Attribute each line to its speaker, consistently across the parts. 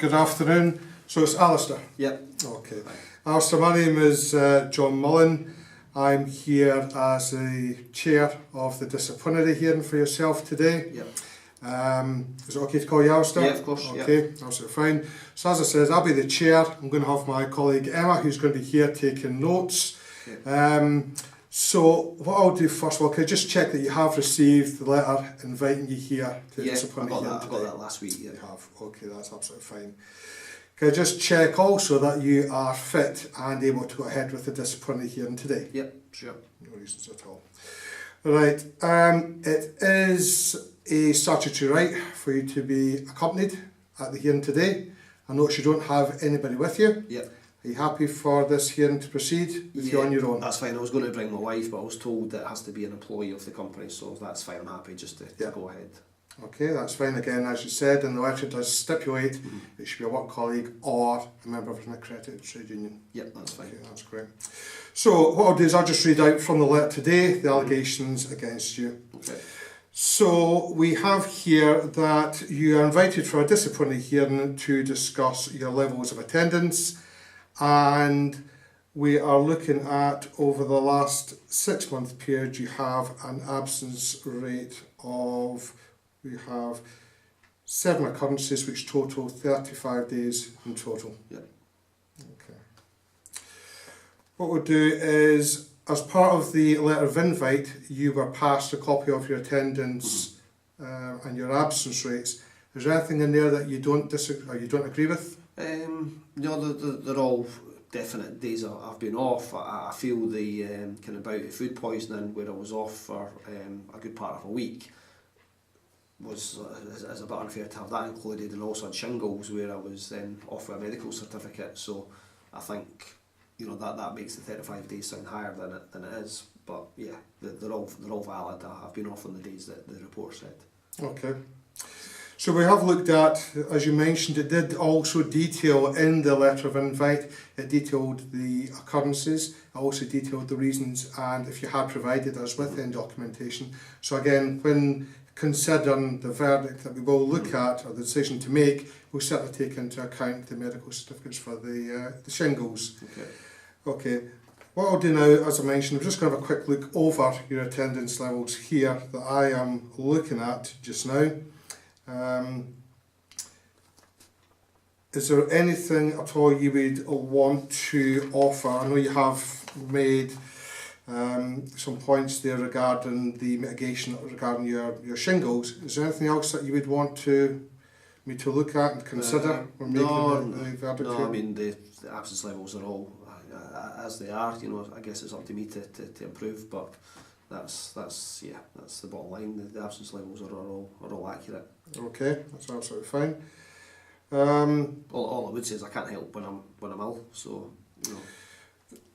Speaker 1: Good afternoon. So it's Alistair?
Speaker 2: Yep.
Speaker 1: Okay. Alistair, my name is John Mullen. I'm here as the chair of the disciplinary hearing for yourself today.
Speaker 2: Yep.
Speaker 1: Is it okay to call you Alistair?
Speaker 2: Yeah, of course.
Speaker 1: Okay,
Speaker 2: yep.
Speaker 1: absolutely fine. So as I said, I'll be the chair. I'm going to have my colleague Emma, who's going to be here taking notes.
Speaker 2: Yep.
Speaker 1: So what I'll do first of all, can I just check that you have received the letter inviting you here to the disciplinary hearing today?
Speaker 2: I got that last week. Yeah.
Speaker 1: You have. Okay, that's absolutely fine. Can I just check also that you are fit and able to go ahead with the disciplinary hearing today?
Speaker 2: Yep, sure.
Speaker 1: No reasons at all. Right, it is a statutory right for you to be accompanied at the hearing today. I notice you don't have anybody with you.
Speaker 2: Yep.
Speaker 1: Are you happy for this hearing to proceed with you on your own?
Speaker 2: That's fine. I was going to bring my wife, but I was told that it has to be an employee of the company, so that's fine. I'm happy just to go ahead. Okay,
Speaker 1: that's fine. Again, as you said, and the letter does stipulate it should be a work colleague or a member of an accredited trade union.
Speaker 2: Yep, that's fine.
Speaker 1: Okay, that's great. So what I'll do is I'll just read out from the letter today the allegations against you.
Speaker 2: Okay.
Speaker 1: So we have here that you are invited for a disciplinary hearing to discuss your levels of attendance, and we are looking at over the last 6-month period you have an absence rate of, we have 7 occurrences which total 35 days in total.
Speaker 2: Yep.
Speaker 1: Okay. What we'll do is, as part of the letter of invite, you were passed a copy of your attendance and your absence rates. Is there anything in there that you don't disagree or you don't agree with?
Speaker 2: No, they're all definite days I've been off. I feel the kind of bout of food poisoning where I was off for a good part of a week was a bit unfair to have that included, and also on shingles where I was then off with a medical certificate. So I think that makes the 35 days sound higher than it is. But yeah, they're all valid. I've been off on the days that the report said.
Speaker 1: Okay. So we have looked at, as you mentioned, it did also detail in the letter of invite, it detailed the occurrences, it also detailed the reasons, and if you had provided us with any documentation. So again, when considering the verdict that we will look at, or the decision to make, we'll certainly take into account the medical certificates for the shingles.
Speaker 2: Okay. Okay.
Speaker 1: What I'll do now, as I mentioned, I'm just going to have a quick look over your attendance levels here that I am looking at just now. Is there anything at all you would want to offer? I know you have made some points there regarding the mitigation regarding your shingles. Is there anything else that you would want me to look at and consider when making the verdict?
Speaker 2: No, I mean the absence levels are all as they are. I guess it's up to me to improve, but that's the bottom line. The absence levels are all accurate.
Speaker 1: Okay, that's absolutely fine.
Speaker 2: All I would say is I can't help when I'm ill, so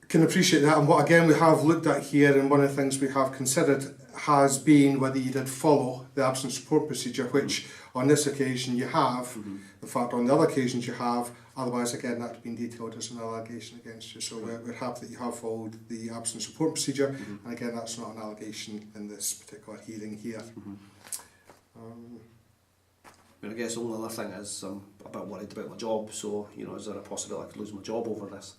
Speaker 1: Can appreciate that, and what again we have looked at here, and one of the things we have considered has been whether you did follow the absence support procedure, which on this occasion you have. In fact, on the other occasions you have. Otherwise, again, that's been detailed as an allegation against you. So we're happy that you have followed the absence support procedure, and again, that's not an allegation in this particular hearing here.
Speaker 2: I guess the only other thing is I'm a bit worried about my job, so is there a possibility I could lose my job over this?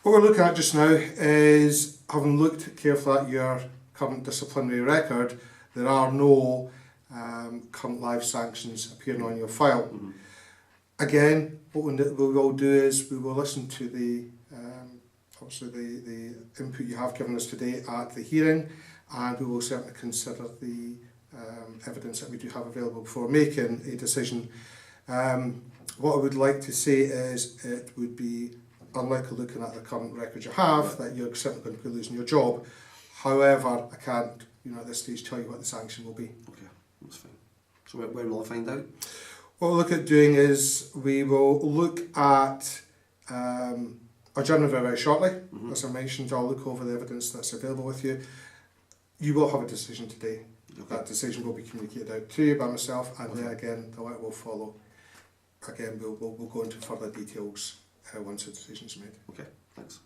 Speaker 1: What we're looking at just now is, having looked carefully at your current disciplinary record, there are no current live sanctions appearing on your file. Again, what we will do is we will listen to the obviously the input you have given us today at the hearing, and we will certainly consider the evidence that we do have available before making a decision. What I would like to say is it would be unlikely, looking at the current record you have, that you're certainly going to be losing your job. However, I can't at this stage tell you what the sanction will be. Okay,
Speaker 2: that's fine. So when will I find out?
Speaker 1: What we'll look at doing is we will look at a journal very shortly. As I mentioned, I'll look over the evidence that's available with you. You will have a decision today. Okay. That decision will be communicated out to you by myself, and then again the letter will follow. Again, we'll go into further details once the decision is made.
Speaker 2: Okay, thanks.